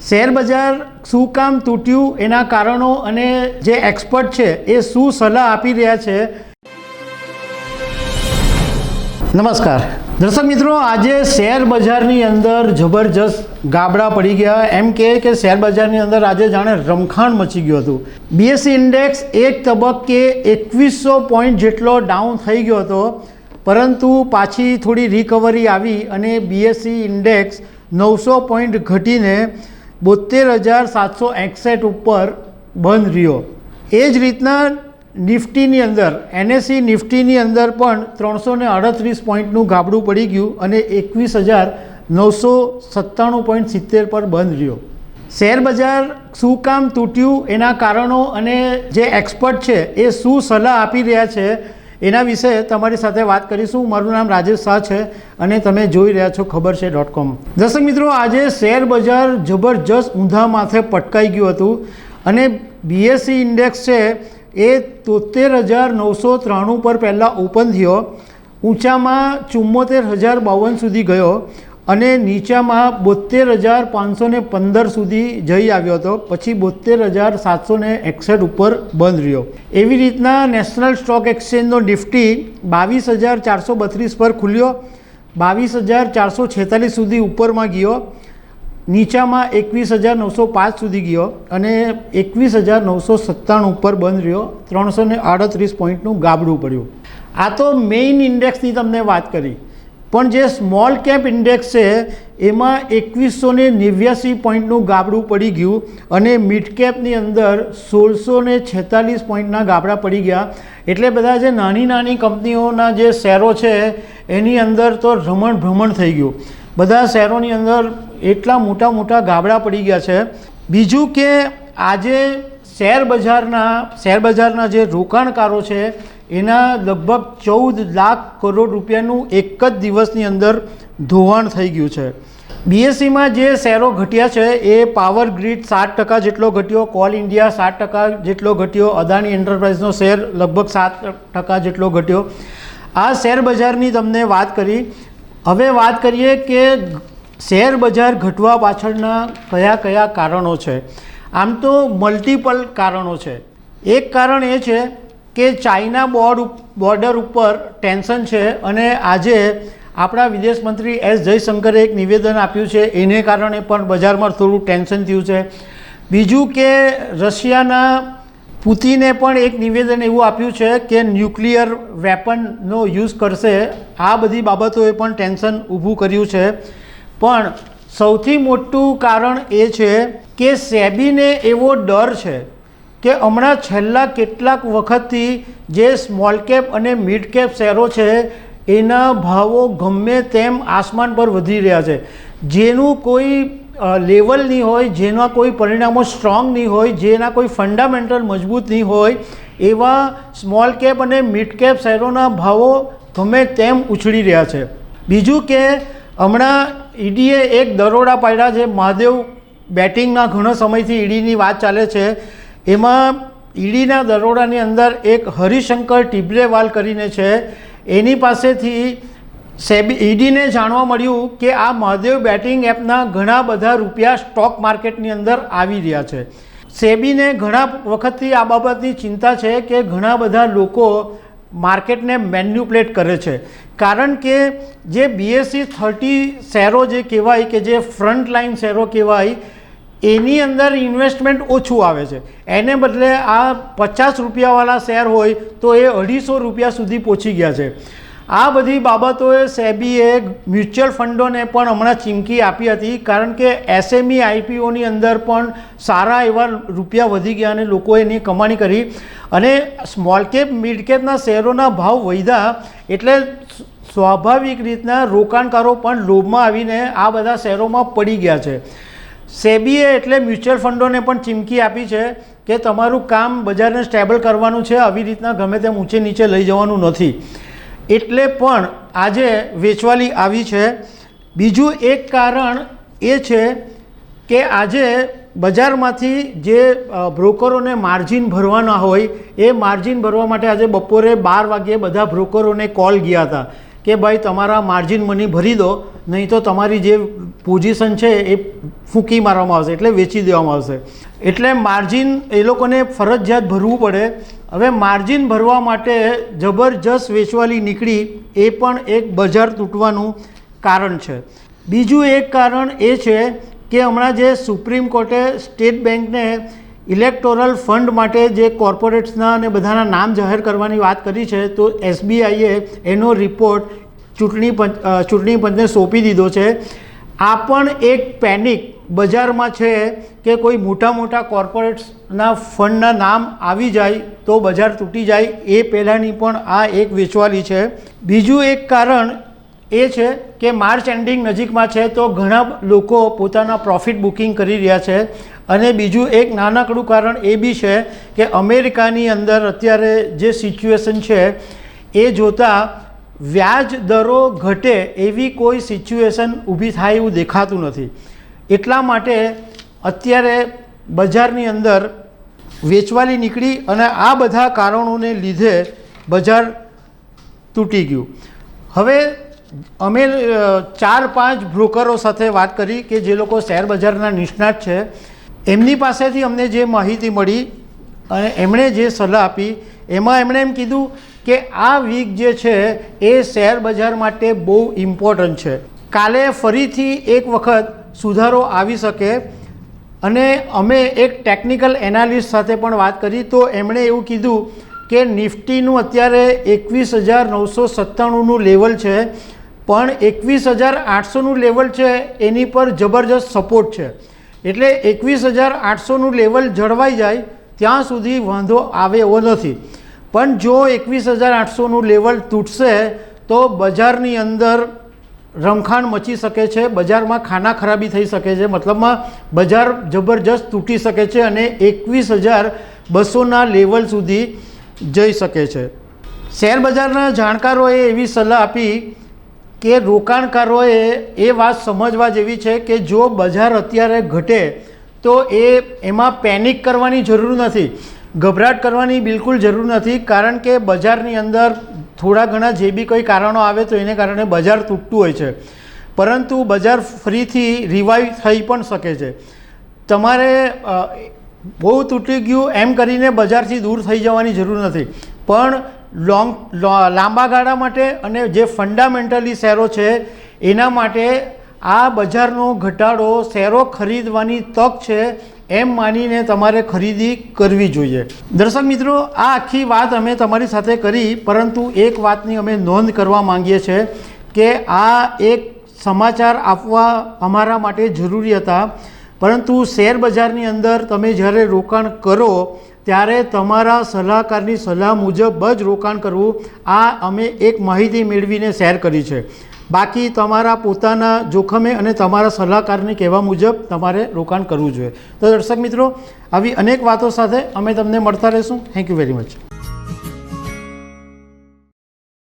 Share બજાર શું કામ તૂટ્યું, એના કારણો અને જે એક્સપર્ટ છે એ શું સલાહ આપી રહ્યા છે. નમસ્કાર દર્શક મિત્રો, આજે શેર બજારની અંદર જબરજસ્ત ગાબડા પડી ગયા. એમ કે શેર બજારની અંદર આજે જાણે રમખાણ મચી ગયું હતું. બીએસસી ઇન્ડેક્સ એક તબક્કે 2100 પોઈન્ટ જેટલો ડાઉન થઈ ગયો હતો, પરંતુ પાછી થોડી રિકવરી આવી અને બીએસસી ઇન્ડેક્સ 900 પોઈન્ટ ઘટીને 72,761 ઉપર બંધ રહ્યો. એ જ રીતના નિફ્ટીની અંદર એનએસઈ નિફ્ટીની અંદર પણ 338 પોઈન્ટનું ગાબડું પડી ગયું અને 21,997.70 પર બંધ રહ્યો. શેર બજાર શું કામ તૂટ્યું, એના કારણો અને જે એક્સપર્ટ છે એ શું સલાહ આપી રહ્યા છે એના વિશે તમારી સાથે વાત કરીશું. મારું નામ રાજેશ શાહ છે અને તમે જોઈ રહ્યા છો ખબરછે.com. દર્શક મિત્રો, આજે શેર બજાર જબરજસ્ત ઊંધા માથે પટકાઈ ગયું હતું અને બીએસસી ઇન્ડેક્સ છે એ 73,993 પર પહેલાં ઓપન થયો. ઊંચામાં 74,052 સુધી ગયો અને નીચામાં 72,515 સુધી જઈ આવ્યો હતો. પછી 72,761 ઉપર બંધ રહ્યો. એવી રીતના નેશનલ સ્ટોક એક્સચેન્જનો નિફ્ટી 22,432 પર ખુલ્યો, 22,446 સુધી ઉપરમાં ગયો, નીચામાં 21,905 સુધી ગયો અને 21,997 ઉપર બંધ રહ્યો. 338 પોઈન્ટનું ગાબડું પડ્યું. આ તો મેઇન ઇન્ડેક્સની તમને વાત કરી, પણ જે સ્મોલ કેપ ઇન્ડેક્સ છે એમાં 2189 પોઈન્ટનું ગાબડું પડી ગયું અને મિડ કેપની અંદર 1646 પોઈન્ટના ગાબડા પડી ગયા. એટલે બધા જે નાની નાની કંપનીઓના જે શેરો છે એની અંદર તો રમણ ભ્રમણ થઈ ગયું. બધા શેરોની અંદર એટલા મોટા મોટા ગાબડા પડી ગયા છે. બીજું કે આજે શેર બજારના જે રોકાણકારો છે એના લગભગ 14 લાખ કરોડ રૂપિયાનું એક જ દિવસની અંદર ધોવાણ થઈ ગયું છે. બીએસસીમાં જે શેરો ઘટ્યા છે એ પાવર ગ્રીડ 7% જેટલો ઘટ્યો, કોલ ઇન્ડિયા 7% જેટલો ઘટ્યો, અદાણી એન્ટરપ્રાઇઝનો શેર લગભગ 7% જેટલો ઘટ્યો. આ શેર બજારની તમને વાત કરી. હવે વાત કરીએ કે શેર બજાર ઘટવા પાછળના કયા કયા કારણો છે. આમ તો મલ્ટિપલ કારણો છે. એક કારણ એ છે કે ચાઇના બોર્ડર ઉપર ટેન્શન છે અને આજે આપણા વિદેશ મંત્રી એસ જયશંકરે એક નિવેદન આપ્યું છે, એને કારણે પણ બજારમાં થોડું ટેન્શન થયું છે. બીજું કે રશિયાના પુતિને પણ એક નિવેદન એવું આપ્યું છે કે ન્યુક્લિયર વેપનનો યુઝ કરશે. આ બધી બાબતોએ પણ ટેન્શન ઊભું કર્યું છે. પણ સૌથી મોટું કારણ એ છે કે સેબીને એવો ડર છે કે હમણાં છેલ્લા કેટલાક વખતથી જે સ્મોલ કેપ અને મિડ કેપ શેરો છે એના ભાવો ગમે તેમ આસમાન પર વધી રહ્યા છે. જેનું કોઈ લેવલ નહીં હોય, જેના કોઈ પરિણામો સ્ટ્રોંગ નહીં હોય, જેના કોઈ ફંડામેન્ટલ મજબૂત નહીં હોય, એવા સ્મોલ કેપ અને મિડ કેપ શેરોના ભાવો ગમે તેમ ઉછળી રહ્યા છે. બીજું કે હમણાં ઈડીએ એક દરોડા પાડ્યા છે. મહાદેવ બેટિંગના ઘણો સમયથી ઈડીની વાત ચાલે છે. એમાં ઈડીના દરોડાની અંદર એક હરિશંકર ટિબ્રેવાલ કરીને છે, એની પાસેથી ઈડીને જાણવા મળ્યું કે આ મહાદેવ બેટિંગ એપના ઘણા બધા રૂપિયા સ્ટોક માર્કેટની અંદર આવી રહ્યા છે. સેબીને ઘણા વખતથી આ બાબતની ચિંતા છે કે ઘણા બધા લોકો માર્કેટને મેન્યુપ્લેટ કરે છે. કારણ કે જે બીએસસી 30 શેરો જે કહેવાય કે જે ફ્રન્ટ લાઇન શેરો કહેવાય એની અંદર ઇન્વેસ્ટમેન્ટ ઓછું આવે છે. એને બદલે આ 50 રૂપિયાવાળા શેર હોય તો એ 250 રૂપિયા સુધી પહોંચી ગયા છે. આ બધી બાબતોએ સેબીએ મ્યુચ્યુઅલ ફંડોને પણ હમણાં ચીમકી આપી હતી, કારણ કે એસએમઈ આઈપીઓની અંદર પણ સારા એવા રૂપિયા વધી ગયા અને લોકોએ એની કમાણી કરી અને સ્મોલ કેપ મિડ કેપના શેરોના ભાવ વધ્યા એટલે સ્વાભાવિક રીતના રોકાણકારો પણ લોભમાં આવીને આ બધા શેરોમાં પડી ગયા છે. સેબીએ એટલે મ્યુચ્યુઅલ ફંડોને પણ ચીમકી આપી છે કે તમારું કામ બજારને સ્ટેબલ કરવાનું છે, આવી રીતના ગમે તેમ ઊંચે નીચે લઈ જવાનું નથી. એટલે પણ આજે વેચવાલી આવી છે. બીજું એક કારણ એ છે કે આજે બજારમાંથી જે બ્રોકરોને માર્જિન ભરવાના હોય એ માર્જિન ભરવા માટે આજે બપોરે 12 વાગ્યે બધા બ્રોકરોને કોલ ગયા હતા કે ભાઈ તમારા માર્જિન મની ભરી દો, નહીં તો તમારી જે પોઝિશન છે એ ફૂંકી મારવામાં આવશે, એટલે વેચી દેવામાં આવશે. એટલે માર્જિન એ લોકોને ફરજિયાત ભરવું પડે. હવે માર્જિન ભરવા માટે જબરજસ્ત વેચવાલી નીકળી, એ પણ એક બજાર તૂટવાનું કારણ છે. બીજું એક કારણ એ છે કે હમણાં જે સુપ્રીમ કોર્ટે સ્ટેટ બેંકને ઇલેક્ટોરલ ફંડ માટે જે કોર્પોરેટ્સના અને બધાના નામ જાહેર કરવાની વાત કરી છે, તો SBIએ એનો રિપોર્ટ ચૂંટણી પંચને સોંપી દીધો છે. આ પણ એક પેનિક બજારમાં છે કે કોઈ મોટા કોર્પોરેટ્સના ફંડના નામ આવી જાય તો બજાર તૂટી જાય, એ પહેલાંની પણ આ એક વેચવાલી છે. બીજું એક કારણ એ છે કે માર્ચ એન્ડિંગ નજીકમાં છે, તો ઘણા લોકો પોતાના પ્રોફિટ બુકિંગ કરી રહ્યા છે. અને બીજું એક નાનકડું કારણ એ બી છે કે અમેરિકાની અંદર અત્યારે જે સિચ્યુએશન છે એ જોતાં વ્યાજ દરો ઘટે એવી કોઈ સિચ્યુએશન ઊભી થાય એવું દેખાતું નથી. એટલા માટે અત્યારે બજારની અંદર વેચવાલી નીકળી અને આ બધા કારણોને લીધે બજાર તૂટી ગયું. હવે અમે 4-5 બ્રોકરો સાથે વાત કરી કે જે લોકો શેર બજારના નિષ્ણાત છે, એમની પાસેથી અમને જે માહિતી મળી અને એમણે જે સલાહ આપી, એમાં એમણે એમ કીધું કે આ વીક જે છે એ શેર બજાર માટે બહુ ઇમ્પોર્ટન્ટ છે. કાલે ફરીથી એક વખત સુધારો આવી શકે. અને અમે એક ટેકનિકલ એનાલિસ્ટ સાથે પણ વાત કરી, તો એમણે એવું કીધું કે નિફ્ટીનું અત્યારે 21,997નું લેવલ છે, પણ 21,800નું લેવલ છે એની પર જબરજસ્ત સપોર્ટ છે. એટલે 21,800નું લેવલ જળવાઈ જાય ત્યાં સુધી વાંધો આવે એવો નથી. પણ જો 21,800નું લેવલ તૂટશે તો બજારની અંદર રમખાણ મચી શકે છે, બજારમાં ખાના ખરાબી થઈ શકે છે, મતલબમાં બજાર જબરજસ્ત તૂટી શકે છે અને 21,200ના લેવલ સુધી જઈ શકે છે. શેર બજારના જાણકારોએ એવી સલાહ આપી કે રોકાણકારોએ એ વાત સમજવા જેવી છે કે જો બજાર અત્યારે ઘટે તો એમાં પેનિક કરવાની જરૂર નથી, ગભરાટ કરવાની બિલકુલ જરૂર નથી. કારણ કે બજારની અંદર થોડા ઘણા જે બી કોઈ કારણો આવે તો એને કારણે બજાર તૂટતું હોય છે, પરંતુ બજાર ફરીથી રિવાઇવ થઈ પણ શકે છે. તમારે બહુ તૂટી ગયું એમ કરીને બજારથી દૂર થઈ જવાની જરૂર નથી, પણ લાંબા ગાળા માટે અને જે ફંડામેન્ટલી શેરો છે એના માટે આ બજારનો ઘટાડો શેરો ખરીદવાની તક છે એમ માનીને તમારે ખરીદી કરવી જોઈએ. દર્શક મિત્રો, આ આખી વાત અમે તમારી સાથે કરી, પરંતુ એક વાતની અમે નોંધ કરવા માંગીએ છીએ કે આ એક સમાચાર આપવા અમારા માટે જરૂરી હતા. પરંતુ શેર બજારની અંદર તમે જ્યારે રોકાણ કરો ત્યારે તમારા સલાહકારની સલાહ મુજબ જ રોકાણ કરવું, આ અમે એક માહિતી મેળવીને શેર કરી છે. બાકી તમારા પોતાના જોખમે અને તમારા સલાહકારની કહેવા મુજબ તમારે રોકાણ કરવું જોઈએ. તો દર્શક મિત્રો, આવી અનેક વાતો સાથે અમે તમને મળતા રહીશું. Thank you very much.